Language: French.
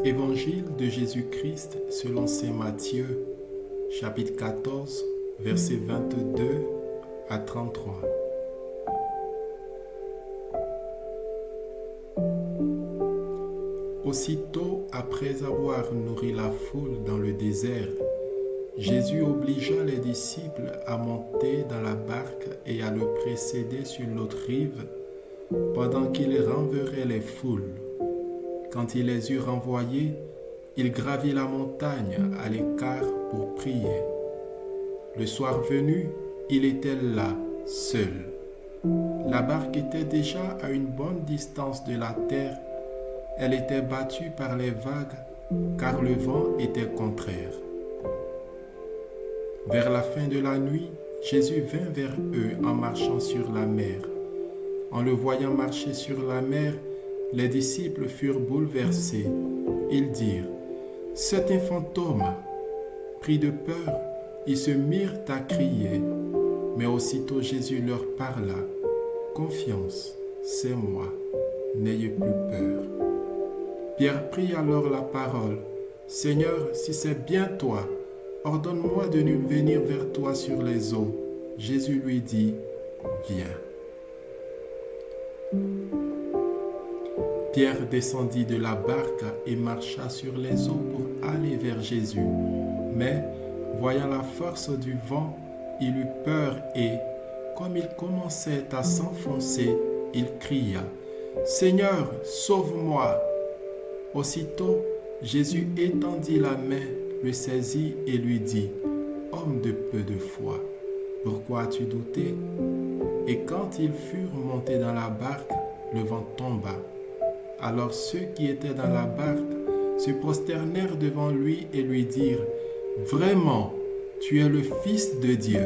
Évangile de Jésus-Christ selon saint Matthieu, chapitre 14, versets 22 à 33. Aussitôt après avoir nourri la foule dans le désert, Jésus obligea les disciples à monter dans la barque et à le précéder sur l'autre rive, pendant qu'il renverrait les foules. Quand il les eut renvoyés, il gravit la montagne à l'écart pour prier. Le soir venu, il était là, seul. La barque était déjà à une bonne distance de la terre. Elle était battue par les vagues, car le vent était contraire. Vers la fin de la nuit, Jésus vint vers eux en marchant sur la mer. En le voyant marcher sur la mer, les disciples furent bouleversés. Ils dirent : « C'est un fantôme !» Pris de peur, ils se mirent à crier. Mais aussitôt Jésus leur parla : « Confiance, c'est moi, n'ayez plus peur. » Pierre prit alors la parole : « Seigneur, si c'est bien toi, ordonne-moi de venir vers toi sur les eaux. » Jésus lui dit : « Viens. » Pierre descendit de la barque et marcha sur les eaux pour aller vers Jésus. Mais, voyant la force du vent, il eut peur et, comme il commençait à s'enfoncer, il cria : « Seigneur, sauve-moi !» Aussitôt, Jésus étendit la main, le saisit et lui dit : « Homme de peu de foi, pourquoi as-tu douté ?» Et quand ils furent montés dans la barque, le vent tomba. Alors ceux qui étaient dans la barque se prosternèrent devant lui et lui dirent : « Vraiment, tu es le Fils de Dieu !»